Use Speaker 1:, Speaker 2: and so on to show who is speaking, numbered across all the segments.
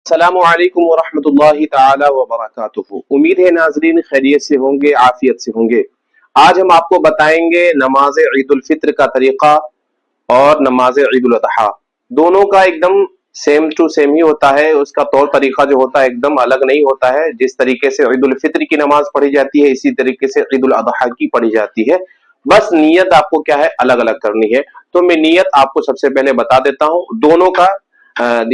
Speaker 1: السلام علیکم ورحمۃ اللہ تعالی وبرکاتہ۔ امید ہے ناظرین خیریت سے ہوں گے، عافیت سے ہوں گے۔ آج ہم آپ کو بتائیں گے نماز عید الفطر کا طریقہ اور نماز عید الاضحیٰ، دونوں کا ایک دم سیم ٹو سیم ہی ہوتا ہے۔ اس کا طور طریقہ جو ہوتا ہے ایک دم الگ نہیں ہوتا ہے۔ جس طریقے سے عید الفطر کی نماز پڑھی جاتی ہے اسی طریقے سے عید الاضحیٰ کی پڑھی جاتی ہے، بس نیت آپ کو کیا ہے الگ الگ کرنی ہے۔ تو میں نیت آپ کو سب سے پہلے بتا دیتا ہوں، دونوں کا،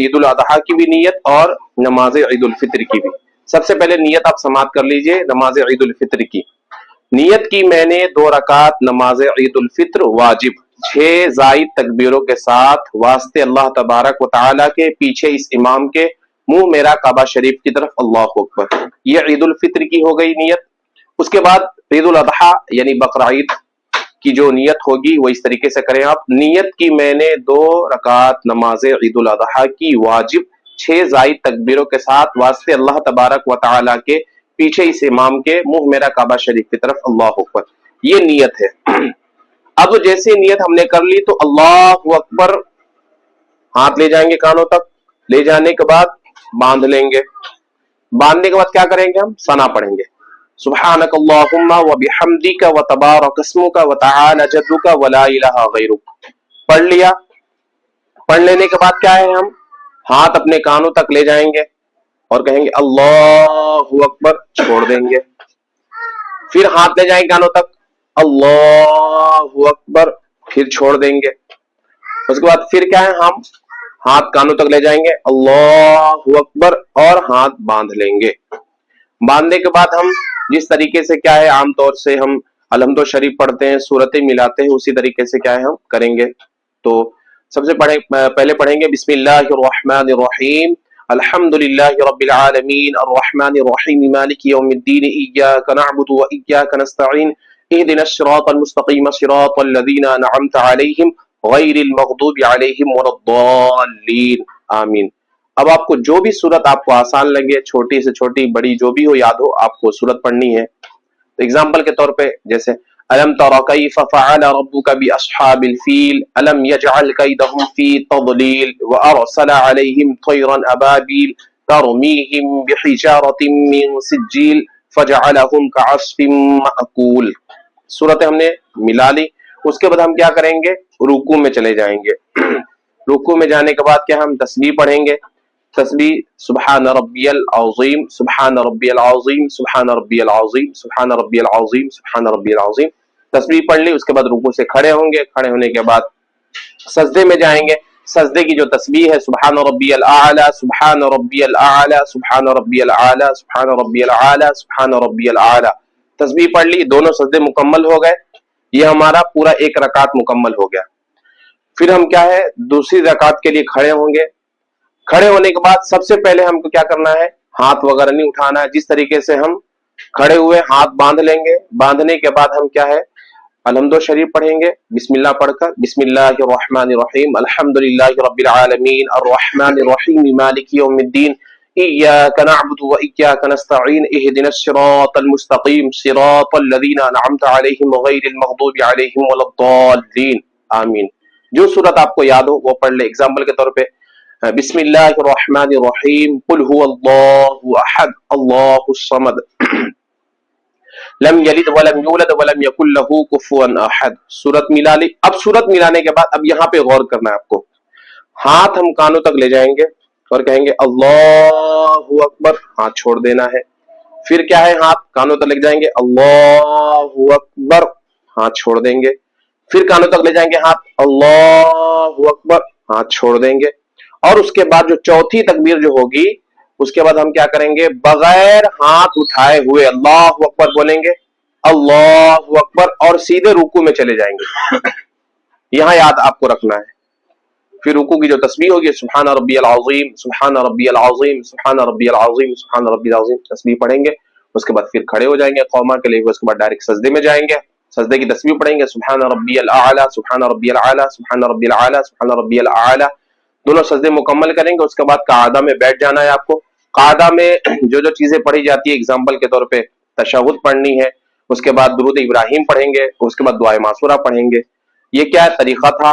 Speaker 1: عید الاضحیٰ کی بھی نیت اور نماز عید الفطر کی بھی۔ سب سے پہلے نیت آپ سماعت کر لیجئے نماز عید الفطر کی۔ نیت کی میں نے 2 رکعت نماز عید الفطر واجب 6 زائد تکبیروں کے ساتھ واسطے اللہ تبارک و تعالیٰ کے، پیچھے اس امام کے، منہ میرا کعبہ شریف کی طرف، اللہ اکبر۔ یہ عید الفطر کی ہو گئی نیت۔ اس کے بعد عید الاضحیٰ یعنی بقر عید کی جو نیت ہوگی وہ اس طریقے سے کریں آپ۔ نیت کی میں نے 2 رکعت نماز عید الاضحیٰ کی واجب 6 زائد تکبیروں کے ساتھ واسطے اللہ تبارک و تعالیٰ کے، پیچھے اس امام کے، منہ میرا کعبہ شریف کی طرف، اللہ اکبر۔ یہ نیت ہے۔ اب جیسے نیت ہم نے کر لی تو اللہ اکبر، ہاتھ لے جائیں گے کانوں تک، لے جانے کے بعد باندھ لیں گے۔ باندھنے کے بعد کیا کریں گے؟ ہم ثنا پڑھیں گے، سبحانک اللہم وبحمدک وتبارک اسمک وتعالی جدک ولا الہ غیرک۔ پڑھ لیا۔ پڑھ لینے کے بعد کیا ہے، ہم ہاتھ اپنے کانوں تک لے جائیں گے اور کہیں گے اللہ اکبر، چھوڑ دیں گے۔ پھر ہاتھ لے جائیں گے کانوں تک، اللہ اکبر، پھر چھوڑ دیں گے۔ اس کے بعد پھر کیا ہے، ہم ہاتھ کانوں تک لے جائیں گے، اللہ اکبر، اور ہاتھ باندھ لیں گے۔ باندھنے کے بعد ہم جس طریقے سے کیا ہے عام طور سے ہم الحمد شریف پڑھتے ہیں، سورتیں ملاتے ہیں، اسی طریقے سے کیا ہے ہم کریں گے۔ تو سب سے پہلے پڑھیں گے بسم اللہ الرحمن الرحیم، الحمد للہ رب العالمین الرحمن الرحیم مالک یوم الدین، ایاک نعبد و ایاک نستعین، اہدنا الصراط المستقیم صراط الذین انعمت علیہم غیر المغضوب علیہم ولا الضالین، آمین۔ اب آپ کو جو بھی سورت آپ کو آسان لگے، چھوٹی سے چھوٹی، بڑی جو بھی ہو، یاد ہو، آپ کو سورت پڑھنی ہے۔ اگزامپل کے طور پہ جیسے الم تر کیف فعل ربک باصحاب الفیل الم یجعل کیدہم فی تضلیل وارسل علیہم طیرا ابابیل ترمیہم بحجارۃ من سجیل فجعلہم کعصف مأکول۔ سورتیں ہم نے ملا لی۔ اس کے بعد ہم کیا کریں گے، رکوع میں چلے جائیں گے۔ رکوع میں جانے کے بعد کیا ہم تسبیح پڑھیں گے۔ تسبیح سبحان ربی العظیم، سبحان ربی العظیم، سبحان ربی العظیم، سبحان ربی العظیم، سبحان ربی العظیم، تسبیح پڑھ لی۔ اس کے بعد رکوع سے کھڑے ہوں گے۔ کھڑے ہونے کے بعد سجدے میں جائیں گے۔ سجدے کی جو تسبیح ہے سبحان ربی الاعلی، سبحان ربی الاعلی، سبحان ربی الاعلی، سبحان ربی الاعلی، سبحان ربی الاعلی، تسبیح پڑھ لی۔ دونوں سجدے مکمل ہو گئے۔ یہ ہمارا پورا 1 رکعت مکمل ہو گیا۔ پھر ہم کیا ہے دوسری رکعت کے لیے کھڑے ہوں گے۔ کھڑے ہونے کے بعد سب سے پہلے ہم کو کیا کرنا ہے، ہاتھ وغیرہ نہیں اٹھانا ہے۔ جس طریقے سے ہم کھڑے ہوئے ہاتھ باندھ لیں گے۔ باندھنے کے بعد ہم کیا ہے الحمد شریف پڑھیں گے بسم اللہ پڑھ کر، بسم اللہ الرحمن الرحیم، الحمد للہ رب العالمین الرحمن الرحیم مالک یوم الدین، ایاک نعبد و ایاک نستعین، اہدنا الصراط المستقیم صراط الذین انعمت علیہم غیر المغضوب علیہم ولا الضالین، آمین۔ جو سورت آپ کو یاد ہو وہ پڑھ لے۔ اگزامپل کے طور پہ بسم اللہ الرحمن الرحیم، قل هو اللہ احد اللہ الصمد لم یلد ولم یولد ولم یکن له کفوا احد۔ سورت ملا لی۔ اب سورت ملانے کے بعد اب یہاں پہ غور کرنا ہے آپ کو۔ ہاتھ ہم کانوں تک لے جائیں گے اور کہیں گے اللہ اکبر، ہاتھ چھوڑ دینا ہے۔ پھر کیا ہے ہاتھ کانوں تک لے جائیں گے، اللہ اکبر، ہاتھ چھوڑ دیں گے۔ پھر کانوں تک لے جائیں گے ہاتھ، اللہ اکبر، ہاتھ چھوڑ دیں گے۔ اور اس کے بعد جو چوتھی تکبیر جو ہوگی اس کے بعد ہم کیا کریں گے، بغیر ہاتھ اٹھائے ہوئے اللہ اکبر بولیں گے، اللہ اکبر، اور سیدھے رکوع میں چلے جائیں گے۔ یہاں یاد آپ کو رکھنا ہے۔ پھر رکوع کی جو تسبیح ہوگی سبحان ربی العظیم، سبحان ربی العظیم، سبحان ربی العظیم، سبحان ربی العظیم، تسبیح پڑھیں گے۔ اس کے بعد پھر کھڑے ہو جائیں گے قوما کے لیے۔ اس کے بعد ڈائریکٹ سجدے میں جائیں گے۔ سجدے کی تسبیح پڑھیں گے سبحان ربی الاعلی، سبحان ربی الاعلی، سبحان ربی الاعلی، سبحان ربی الاعلی، دونوں سجدے مکمل کریں گے۔ اس کے بعد قعدہ میں بیٹھ جانا ہے آپ کو۔ قعدہ میں جو جو چیزیں پڑھی جاتی ہے، اگزامپل کے طور پہ تشہد پڑھنی ہے، اس کے بعد درود ابراہیم پڑھیں گے، اس کے بعد دعائے معصورہ پڑھیں گے۔ یہ کیا طریقہ تھا